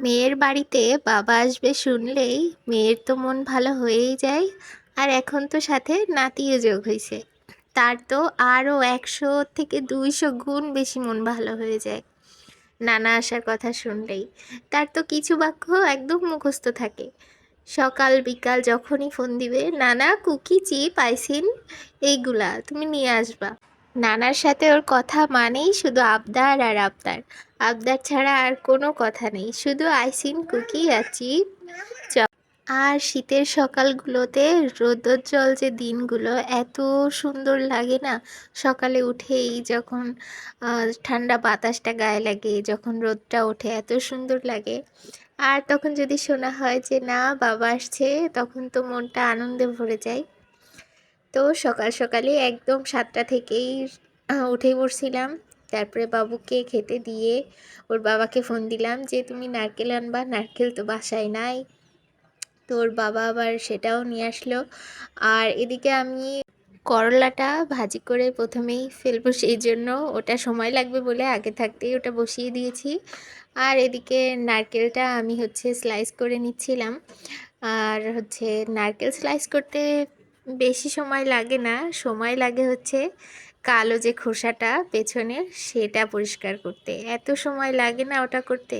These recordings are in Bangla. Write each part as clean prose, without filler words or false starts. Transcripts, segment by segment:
মেয়ের বাড়িতে বাবা আসবে শুনলেই মেয়ের তো মন ভালো হয়েই যায়। আর এখন তো সাথে নাতিও যোগ হয়েছে, তার তো আরও 100 থেকে 200 গুণ বেশি মন ভালো হয়ে যায় নানা আসার কথা শুনলেই। তার তো কিছু বাক্য একদম মুখস্থ থাকে। সকাল বিকাল যখনই ফোন দিবে, নানা কুকি চিপ আইসিন এইগুলা তুমি নিয়ে আসবা। নানার সাথে ওর কথা মানেই শুধু আবদার আর আবদার। আবদার ছাড়া আর কোনো কথা নেই, শুধু আইসিন কুকি আর চিপ। আর শীতের সকালগুলোতে রৌদ্রোজ্জ্বল যে দিনগুলো এত সুন্দর লাগে না। সকালে উঠেই যখন ঠান্ডা বাতাসটা গায়ে লাগে, যখন রোদটা ওঠে এত সুন্দর লাগে। আর তখন যদি শোনা হয় যে না বাবা আসছে, তখন তো মনটা আনন্দে ভরে যায়। তো সকাল সকালে একদম 7টা থেকেই উঠে পড়ছিলাম। তারপরে বাবুকে খেতে দিয়ে ওর বাবাকে ফোন দিলাম যে তুমি নারকেল আনবা, নারকেল তো বাসায় নাই। তো ওর বাবা আবার সেটাও নিয়ে আসলো। আর এদিকে আমি করলাটা ভাজি করে প্রথমেই ফেলবো, সেই জন্য ওটা সময় লাগবে বলে আগে থাকতেই ওটা বসিয়ে দিয়েছি। আর এদিকে নারকেলটা আমি স্লাইস করে নিচ্ছিলাম। আর নারকেল স্লাইস করতে বেশি সময় লাগে না, সময় লাগে কালো যে খোসাটা পেছনের সেটা পরিষ্কার করতে। এত সময় লাগে না ওটা করতে,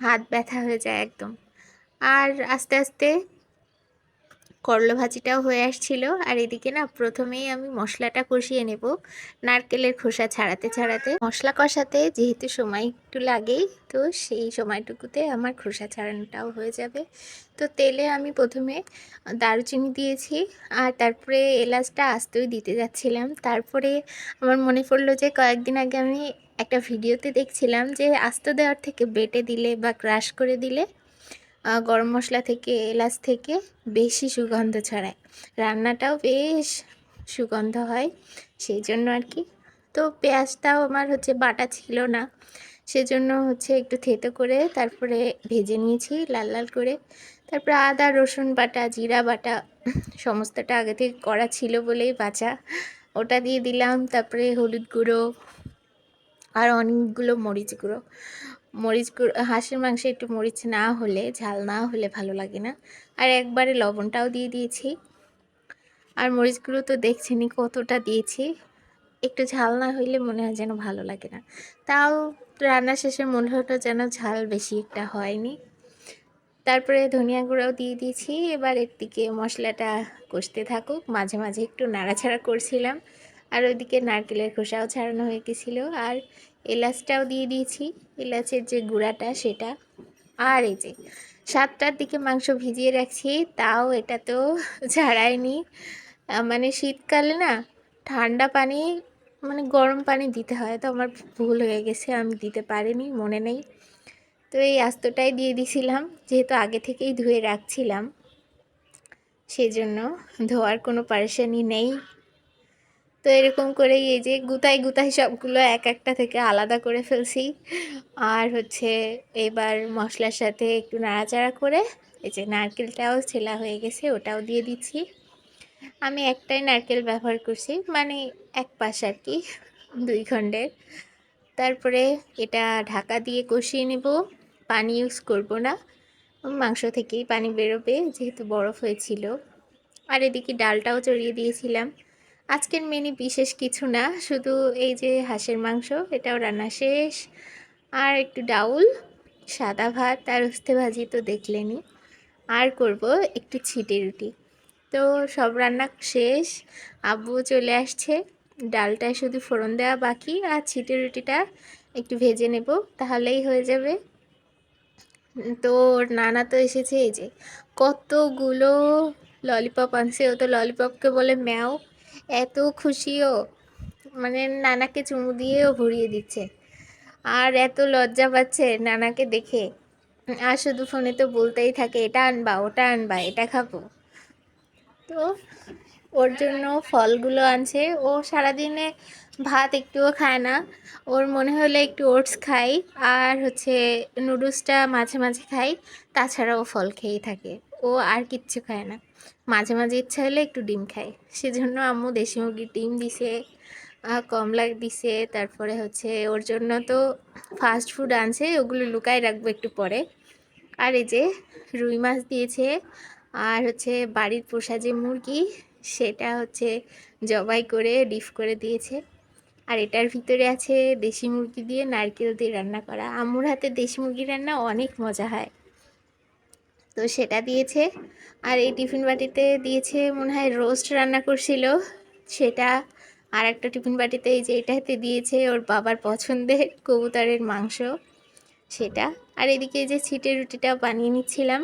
হাত ব্যথা হয়ে যায় একদম। আর আস্তে আস্তে করলা ভাজিটাও হয়ে আসছিল। আর এদিকে না প্রথমেই আমি মশলাটা কষিয়ে নেব, নারকেলের খোসা ছাড়াতে ছাড়াতে। মশলা কষাতে যেহেতু সময় একটু লাগেই, তো সেই সময়টুকুতে আমার খোসা ছাড়ানোটাও হয়ে যাবে। তো তেলে আমি প্রথমে দারুচিনি দিয়েছি, আর তারপরে এলাচটা আস্তেই দিতে যাচ্ছিলাম। তারপরে আমার মনে পড়লো যে কয়েকদিন আগে আমি একটা ভিডিওতে দেখছিলাম যে আস্ত দেওয়ার থেকে বেটে দিলে বা ক্রাশ করে দিলে গরম মশলা থেকে এলাচ থেকে বেশি সুগন্ধ ছড়ায়, রান্নাটাও বেশ সুগন্ধ হয়, সেই জন্য আর কি। তো পেঁয়াজটাও আমার বাটা ছিল না, সেজন্য একটু থেতো করে তারপরে ভেজে নিয়েছি লাল লাল করে। তারপরে আদা রসুন বাটা জিরা বাটা সমস্তটা আগে থেকে করা ছিল বলেই বাঁচা, ওটা দিয়ে দিলাম। তারপরে হলুদ গুঁড়ো আর অনেকগুলো মরিচ গুঁড়ো, হাঁসের মাংসে একটু মরিচ না হলে, ঝাল না হলে ভালো লাগে না। আর একবারে লবণটাও দিয়ে দিয়েছি। আর মরিচ গুঁড়ো তো দেখছেনই কতটা দিয়েছি, একটু ঝাল না হইলে মনে হয় যেন ভালো লাগে না। তাও রান্না শেষে মনে হলো যেন ঝাল বেশি একটা হয়নি। তারপরে ধনিয়া গুঁড়াও দিয়ে দিয়েছি। এবার এর দিকে মশলাটা কষতে থাকুক, মাঝে মাঝে একটু নাড়াচাড়া করছিলাম। আর ওইদিকে নারকেলের খোসাও ছাড়ানো হয়ে গেছিলো, আর এলাচটাও দিয়ে দিয়েছি, এলাচের যে গুঁড়াটা সেটা। আর এই যে 7টার দিকে মাংস ভিজিয়ে রাখছি, তাও এটা তো ছাড়াইনি। মানে শীতকালে না ঠান্ডা পানি মানে গরম পানি দিতে হয়, তো আমার ভুল হয়ে গেছে, আমি দিতে পারিনি, মনে নেই। তো এই আস্তটাই দিয়ে দিছিলাম, যেহেতু আগে থেকেই ধুয়ে রাখছিলাম, সেজন্য ধোয়ার কোনো পারেশানি নেই। তো এরকম করেই এই যে গুতাই গুতাই সবগুলো এক একটা থেকে আলাদা করে ফেলছি। আর এবার মশলার সাথে একটু নাড়াচাড়া করে এই যে নারকেলটাও ছেলা হয়ে গেছে, ওটাও দিয়ে দিচ্ছি। আমি একটাই নারকেল ব্যবহার করছি, মানে এক পাশ আর কি, 2 খণ্ডের। তারপরে এটা ঢাকা দিয়ে কষিয়ে নেব, পানি ইউজ করব না, মাংস থেকেই পানি বেরোবে যেহেতু বরফ হয়েছিল। আর এদিকে ডালটাও চড়িয়ে দিয়েছিলাম। আজকের মেনু বিশেষ কিছু না, শুধু এই যে হাঁসের মাংস, এটাও রান্না শেষ। আর একটু ডাউল, সাদা ভাত আর উস্তে ভাজি তো দেখলেনি। আর করব একটু ছিটে রুটি। তো সব রান্না শেষ, আব্বু চলে আসছে, ডালটায় শুধু ফোড়ন দেওয়া বাকি, আর ছিটে রুটিটা একটু ভেজে নেব, তাহলেই হয়ে যাবে। তো ওর নানা তো এসেছে, এই যে কতগুলো ললিপপ আনছে, ও তো ললিপপকে বলে ম্যাও, এত খুশিও, মানে নানাকে চুমু দিয়েও ভরিয়ে দিচ্ছে। আর এত লজ্জা পাচ্ছে নানাকে দেখে, আর শুধু ফোনে তো বলতেই থাকে এটা আনবা ওটা আনবা এটা খাবো। তো ওর জন্য ফলগুলো আনছে, ও সারাদিনে ভাত একটুও খায় না, ওর মনে হলে একটু ওটস খাই, আর নুডলসটা মাঝে মাঝে খাই, তাছাড়া ও ফল খেয়েই থাকে, ও আর কিচ্ছু খায় না। মাঝে মাঝে ইচ্ছা হলে একটু ডিম খায়, সেজন্য আম্মু দেশি মুরগির ডিম দিছে, কমলা দিছে। তারপরে ওর জন্য তো ফাস্ট ফুড আনছে, ওগুলো লুকায় রাখবো একটু পরে। আর এই যে রুই মাছ দিয়েছে, আর হচ্ছে বাড়ির পোষা যে মুরগি সেটা হচ্ছে জবাই করে ডিপ করে দিয়েছে। আর এটার ভিতরে আছে দেশি মুরগি দিয়ে নারকেল দিয়ে রান্না করা। আম্মুর হাতে দেশি মুরগি রান্না অনেক মজা হয়, তো সেটা দিয়েছে। আর এই টিফিন বাটিতে দিয়েছে মনে হয় রোস্ট রান্না করছিল সেটা। আর একটা টিফিন বাটিতে এই যে এটাতে দিয়েছে ওর বাবার পছন্দের কবুতরের মাংস, সেটা। আর এদিকে এই যে ছিটের রুটিটা বানিয়ে নিচ্ছিলাম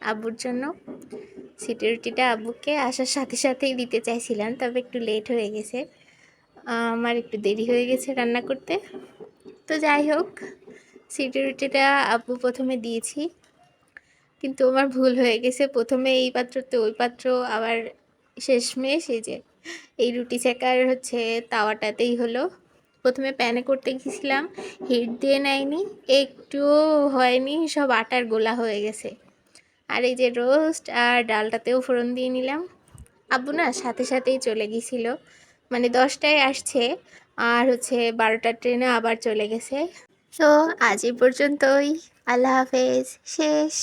আব্বুর জন্য। ছিটের রুটিটা আব্বুকে আসার সাথে সাথেই দিতে চাইছিলাম, তবে একটু লেট হয়ে গেছে, আমার একটু দেরি হয়ে গেছে রান্না করতে। তো যাই হোক, ছিটের রুটিটা আব্বু প্রথমে দিয়েছি, কিন্তু আমার ভুল হয়ে গেছে, প্রথমে এই পাত্রতে ওই পাত্র, আবার শেষমেশ এই যে এই রুটি সেকার হচ্ছে তাওয়াটাতেই হলো। প্রথমে প্যানে করতে গেছিলাম, হিট দিয়ে নেয়নি, একটুও হয়নি, সব আটার গোলা হয়ে গেছে। আর এই যে রোস্ট আর ডালটাতেও ফোড়ন দিয়ে নিলাম। আব্বু না সাথে সাথেই চলে গেছিল, মানে 10টায় আসছে আর হচ্ছে 12টার ট্রেনে আবার চলে গেছে। তো আজ এই পর্যন্তই, আল্লাহ হাফেজ, শেষ।